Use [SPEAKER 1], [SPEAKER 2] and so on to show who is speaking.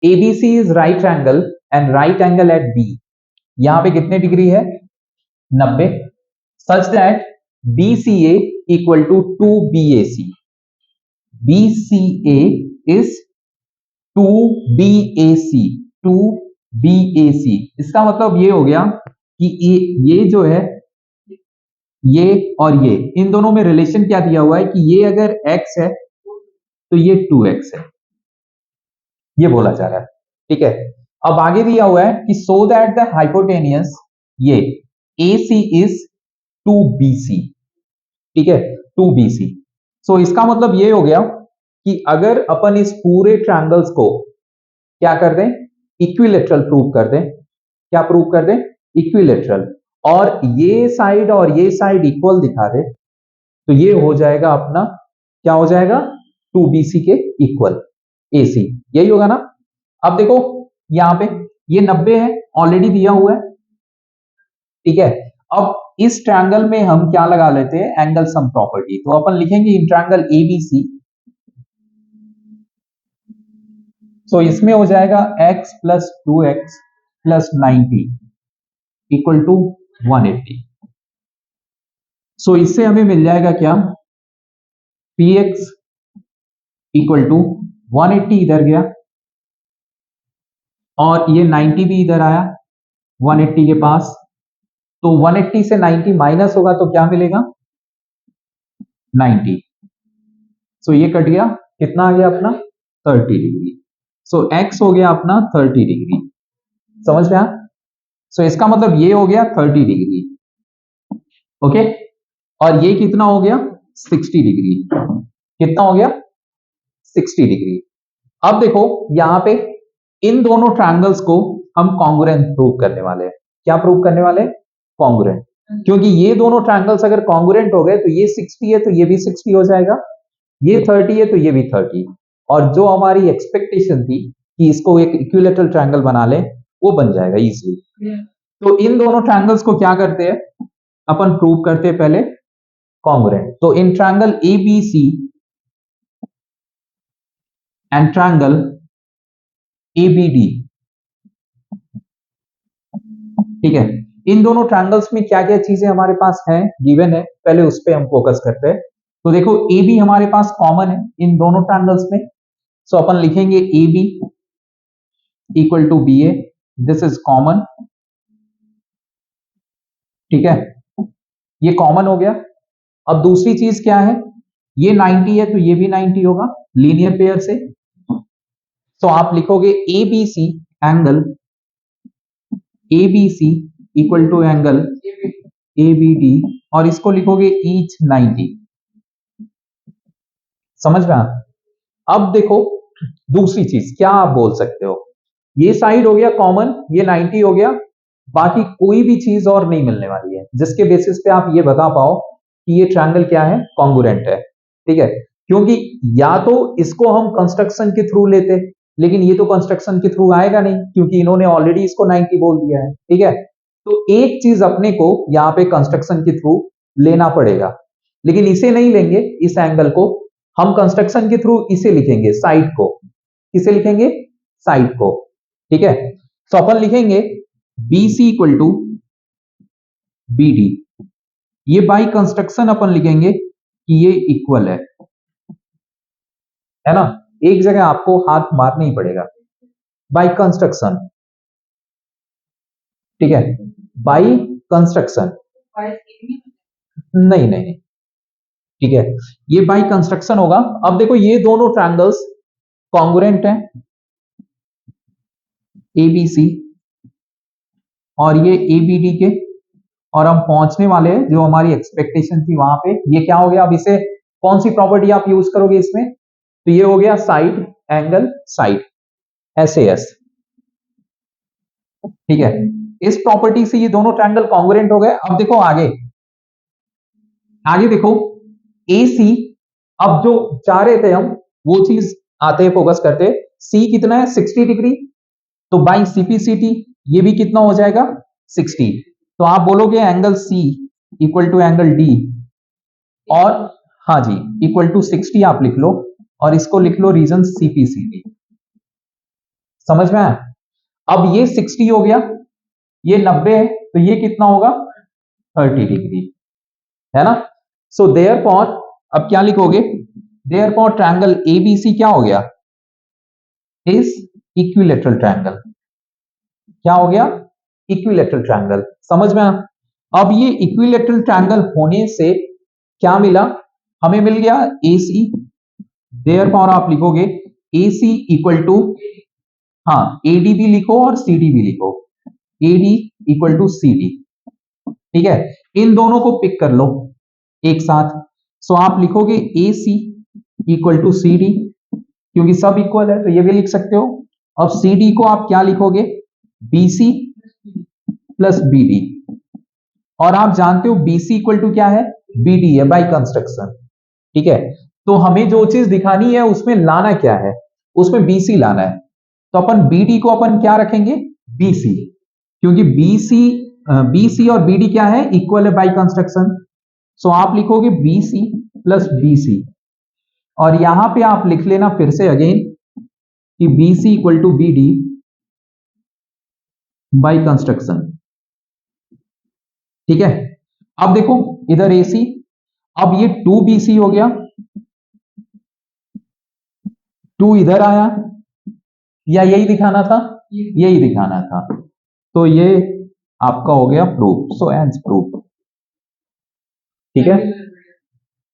[SPEAKER 1] ABC is right angle and right angle at B, यहां पे कितने डिग्री है 90, such that BCA equal to 2BAC, BCA is 2BAC, 2BAC। इसका मतलब ये हो गया कि ये जो है ये और ये इन दोनों में रिलेशन क्या दिया हुआ है कि ये अगर x है तो ये 2x है, ये बोला जा रहा है। ठीक है, अब आगे दिया हुआ है कि सो दैट द हाइपोटेनियस ये AC इज 2BC, ठीक है 2BC। सो इसका मतलब ये हो गया कि अगर अपन इस पूरे ट्रायंगल्स को क्या कर दें, इक्विलेटरल प्रूव कर दें, क्या प्रूव कर दें, इक्विलेटरल, और ये साइड इक्वल दिखा दे, तो ये हो जाएगा अपना, क्या हो जाएगा 2BC के इक्वल AC, यही होगा ना। अब देखो यहां पे ये 90 है, ऑलरेडी दिया हुआ है, ठीक है। अब इस ट्रायंगल में हम क्या लगा लेते हैं, एंगल सम प्रॉपर्टी, तो अपन लिखेंगे इन ट्रायंगल ABC, सो इसमें हो जाएगा x plus 2x plus 90 equal to 180। So इससे हमें मिल जाएगा क्या, px इक्वल टू 180 इधर गया और ये 90 भी इधर आया 180 के पास, तो 180 से 90 माइनस होगा तो क्या मिलेगा 90। सो ये कट गया, कितना आ गया अपना 30 डिग्री। सो x हो गया अपना 30 डिग्री, समझ में आया। सो इसका मतलब ये हो गया 30 डिग्री, ओके, और ये कितना हो गया 60 डिग्री, कितना हो गया 60 डिग्री। अब देखो यहां पे इन दोनों ट्रायंगल्स को हम कॉन्ग्रुएंट प्रूव करने वाले हैं, क्या प्रूव करने वाले, कॉन्ग्रुएंट, क्योंकि ये दोनों ट्रायंगल्स अगर कॉन्ग्रुएंट हो गए तो ये 60 है तो ये भी 60 हो जाएगा, ये 30 है तो ये भी 30, और जो हमारी एक्सपेक्टेशन थी कि इसको एक इक्विलेटरल ट्रायंगल बना ले वो बन जाएगा इजीली। तो इन दोनों ट्रायंगल्स को क्या करते हैं अपन, प्रूव करते हैं पहले कॉन्ग्रुएंट। तो in triangle ABC and triangle ABD, ठीक है, इन दोनों ट्रायंगल्स में क्या क्या चीजें हमारे पास हैं, गिवन है, पहले उस पर हम फोकस करते हैं। तो देखो AB हमारे पास कॉमन है इन दोनों ट्रायंगल्स में, सो अपन लिखेंगे AB equal to BA, this is common, ठीक है, ये कॉमन हो गया। अब दूसरी चीज क्या है, ये 90 है तो ये भी 90 होगा लीनियर पेयर से, तो आप लिखोगे ABC angle ABC equal to angle ABD, और इसको लिखोगे ईच 90, समझ में। अब देखो दूसरी चीज क्या आप बोल सकते हो, ये साइड हो गया कॉमन, ये 90 हो गया, बाकी कोई भी चीज और नहीं मिलने वाली है जिसके बेसिस पे आप ये बता पाओ कि ये ट्रायंगल क्या है, कॉन्ग्रुएंट है, ठीक है। क्योंकि या तो इसको हम कंस्ट्रक्शन के थ्रू लेते, लेकिन ये तो कंस्ट्रक्शन के थ्रू आएगा नहीं क्योंकि इन्होंने ऑलरेडी इसको 90 बोल दिया है, ठीक है। तो एक चीज अपने को यहाँ पे कंस्ट्रक्शन के थ्रू लेना पड़ेगा, लेकिन इसे नहीं लेंगे, इस एंगल को हम कंस्ट्रक्शन के थ्रू इसे लिखेंगे, साइड को, किसे लिखेंगे, साइड को, ठीक है। तो अपन लिखेंगे BC इक्वल टू BD, ये बाई कंस्ट्रक्शन अपन लिखेंगे कि ये इक्वल है ना, एक जगह आपको हाथ मारना ही पड़ेगा, बाई कंस्ट्रक्शन, ठीक है, बाई कंस्ट्रक्शन, नहीं नहीं, ठीक है, ये बाई कंस्ट्रक्शन होगा। अब देखो ये दोनों ट्रायंगल्स कॉन्ग्रुएंट हैं, ABC और ये ABD के, और हम पहुंचने वाले हैं जो हमारी एक्सपेक्टेशन थी वहां पे, ये क्या हो गया, अब इसे कौन सी प्रॉपर्टी आप यूज करोगे इसमें, तो ये हो गया साइड एंगल साइड, SAS, ठीक है। इस प्रॉपर्टी से ये दोनों ट्रायंगल कॉन्ग्रुएंट हो गए। अब देखो आगे, आगे देखो AC, अब जो चाह रहे थे हम वो चीज आते फोकस करते, C कितना है 60 डिग्री, तो बाई CPCT ये भी कितना हो जाएगा 60, तो आप बोलोगे angle C equal to angle D, और हाँ जी इक्वल टू 60 आप लिख लो, और इसको लिख लो रीजन CPCT, समझ में आया? अब ये 60 हो गया, ये 90 है, तो ये कितना होगा 30 डिग्री, है ना? सो देयरफॉर अब क्या लिखोगे, देयरफॉर ट्रायंगल एबीसी क्या हो गया, इज इक्विलैटरल ट्रायंगल। क्या हो गया, इक्विलैटरल ट्रायंगल। समझ में आया? अब ये इक्विलैटरल ट्रायंगल होने से क्या मिला, हमें मिल गया AC, देयरफॉर आप लिखोगे AC इक्वल टू, हाँ AD भी लिखो और CD भी लिखो, AD इक्वल टू CD, ठीक है? इन दोनों को पिक कर लो एक साथ। सो आप लिखोगे AC इक्वल टू CD, क्योंकि सब इक्वल है तो ये भी लिख सकते हो। अब CD को आप क्या लिखोगे, BC प्लस BD, और आप जानते हो BC इक्वल टू क्या है, BD है बाय कंस्ट्रक्शन, ठीक है? तो हमें जो चीज दिखानी है उसमें लाना क्या है, उसमें BC लाना है, तो अपन BD को अपन क्या रखेंगे, BC, क्योंकि BC और BD क्या है, इक्वल है बाय कंस्ट्रक्शन। सो आप लिखोगे BC प्लस BC, और यहां पे आप लिख लेना फिर से अगेन कि BC equal to BD by construction, ठीक है? अब देखो इधर AC, अब ये 2BC हो गया, 2 इधर आया, या यही दिखाना था, यही दिखाना था, तो ये आपका हो गया प्रूफ। सो एंड प्रूफ, ठीक है?